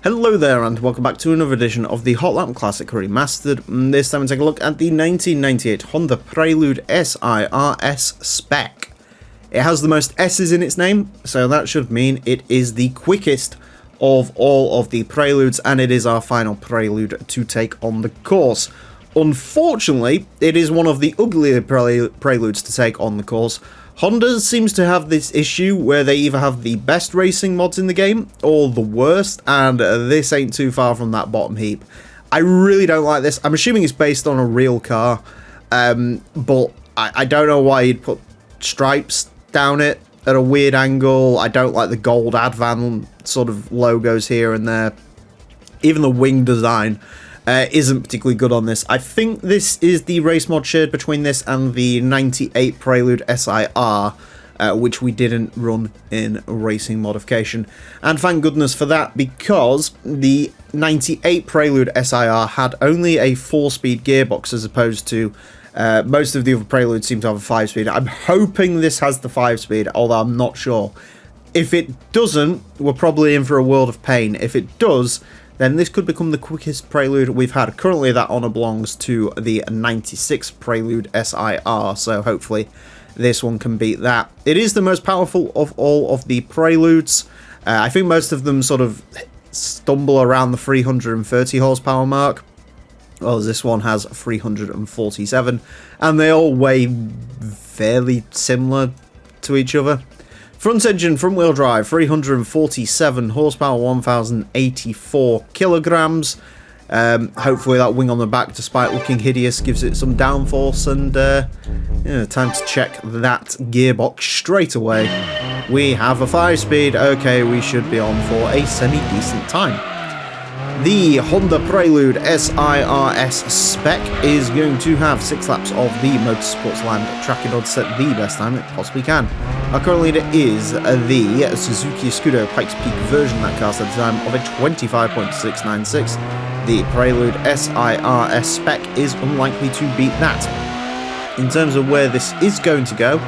Hello there and welcome back to another edition of the Hot Lap Classic Remastered. This time we take a look at the 1998 Honda Prelude SiR-S Spec. It has the most S's in its name, so that should mean it is the quickest of all of the Preludes, and it is our final Prelude to take on the course. Unfortunately, it is one of the uglier Preludes to take on the course. Honda seems to have this issue where they either have the best racing mods in the game or the worst, and this ain't too far from that bottom heap. I really don't like this. I'm assuming it's based on a real car, but I don't know why you'd put stripes down it at a weird angle. I don't like the gold Advan sort of logos here and there. Even the wing design isn't particularly good on this. I think this is the race mod shared between this and the 98 Prelude SiR, which we didn't run in racing modification. And thank goodness for that, because the 98 Prelude SiR had only a 4-speed gearbox as opposed to most of the other Preludes seem to have a 5-speed. I'm hoping this has the 5-speed, although I'm not sure. If it doesn't, we're probably in for a world of pain. If it does, then this could become the quickest Prelude we've had. Currently, that honour belongs to the 96 Prelude SiR, so hopefully this one can beat that. It is the most powerful of all of the Preludes. I think most of them sort of stumble around the 330 horsepower mark, whereas this one has 347, and they all weigh fairly similar to each other. Front engine, front wheel drive, 347 horsepower, 1084 kilograms. Hopefully that wing on the back, despite looking hideous, gives it some downforce, and time to check that gearbox straight away. We have a 5-speed. Okay, we should be on for a semi-decent time. The Honda Prelude SiR-S Spec is going to have 6 laps of the Motorsports Land track in order to set the best time it possibly can. Currently it is the Suzuki Scudo Pikes Peak version that cars at a time of a 25.696. The Prelude SiR-S Spec is unlikely to beat that. In terms of where this is going to go,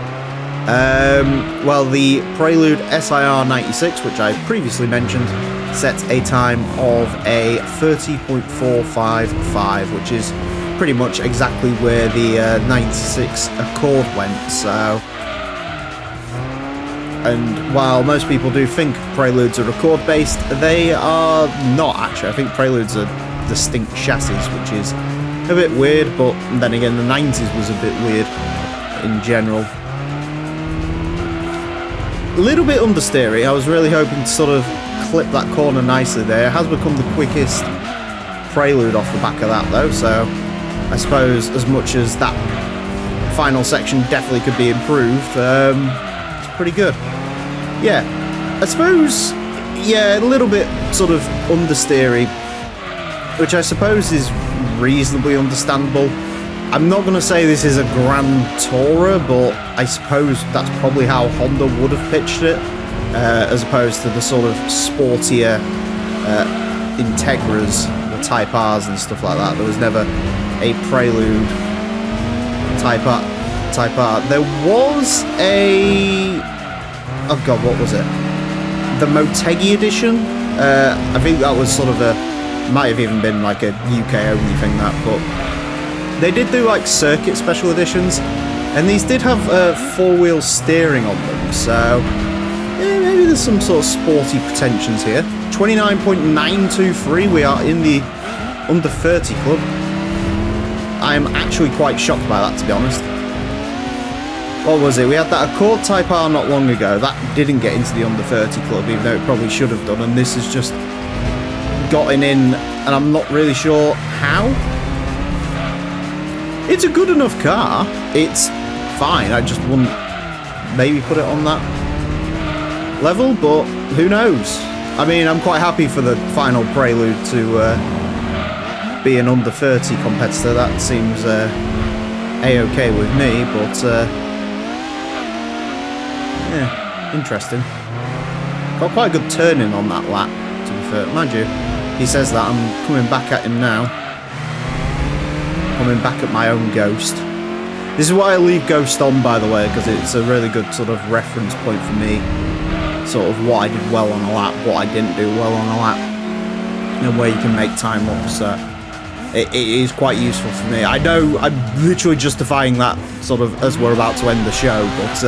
well, the Prelude SiR-96, which I previously mentioned, sets a time of a 30.455, which is pretty much exactly where the 96 Accord went. So, and while most people do think Preludes are Accord based, they are not actually. I think Preludes are distinct chassis, which is a bit weird, but then again the 90s was a bit weird in general. A little bit understeery. I was really hoping to sort of clip that corner nicely there. It has become the quickest Prelude off the back of that though, so I suppose as much as that final section definitely could be improved, it's pretty good. Yeah, I suppose, yeah, a little bit sort of understeery, which I suppose is reasonably understandable. I'm not going to say this is a Gran Tourer, but I suppose that's probably how Honda would have pitched it, as opposed to the sort of sportier Integras, the Type Rs and stuff like that. There was never a Prelude Type R. There was a... oh god, what was it? The Motegi edition? I think that was sort of a... might have even been like a UK only thing, that, but... they did do like circuit special editions, and these did have 4-wheel steering on them, so yeah, maybe there's some sort of sporty pretensions here. 29.923, we are in the under 30 club. I am actually quite shocked by that, to be honest. What was it? We had that Accord Type R not long ago. That didn't get into the under 30 club, even though it probably should have done, and this has just gotten in, and I'm not really sure how. It's a good enough car. It's fine. I just wouldn't maybe put it on that level, but who knows? I mean, I'm quite happy for the final Prelude to be an under 30 competitor. That seems a-okay with me, but yeah, interesting. Got quite a good turn-in on that lap, to be fair. Mind you, he says that. I'm coming back at him now. Coming back at my own Ghost. This is why I leave Ghost on, by the way, because it's a really good sort of reference point for me. Sort of what I did well on a lap, what I didn't do well on a lap. and where you can make time up, so it is quite useful for me. I know I'm literally justifying that sort of as we're about to end the show, but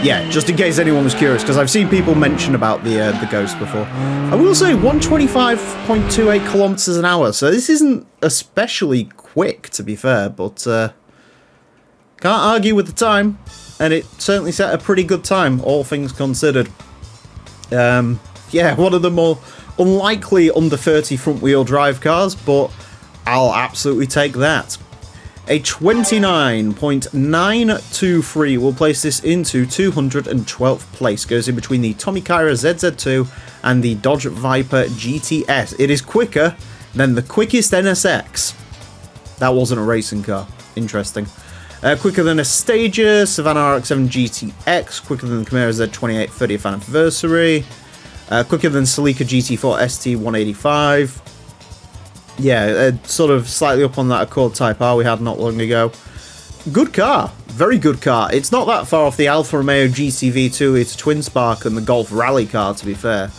yeah, just in case anyone was curious, because I've seen people mention about the Ghost before. I will say 125.28 kilometers an hour, so this isn't especially quick, to be fair, but can't argue with the time, and it certainly set a pretty good time, all things considered. Yeah, one of the more unlikely under 30 front-wheel drive cars, but I'll absolutely take that. A 29.923 will place this into 212th place. Goes in between the Tommy Kaira ZZ2 and the Dodge Viper GTS. It is quicker than the quickest NSX. That wasn't a racing car. Interesting. Quicker than a Stager, Savannah RX-7 GTX. Quicker than the Camaro Z28 30th anniversary. Quicker than Celica GT4 ST185. Yeah, sort of slightly up on that Accord Type R we had not long ago. Good car. Very good car. It's not that far off the Alfa Romeo GTV2, it's Twin Spark and the Golf Rally car, to be fair.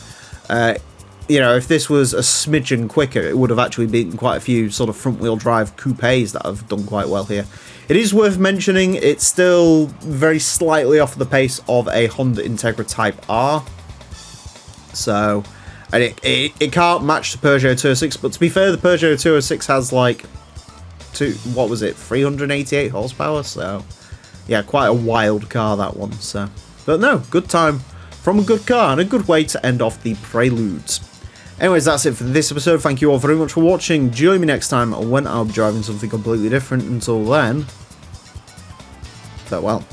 You know, if this was a smidgen quicker, it would have actually beaten quite a few sort of front-wheel drive coupes that have done quite well here. It is worth mentioning, it's still very slightly off the pace of a Honda Integra Type R. So, and it can't match the Peugeot 206, but to be fair, the Peugeot 206 has like 388 horsepower, so yeah, quite a wild car, that one. So, but no, good time from a good car, and a good way to end off the Preludes. Anyways, that's it for this episode. Thank you all very much for watching. Join me next time when I'll be driving something completely different. Until then, farewell.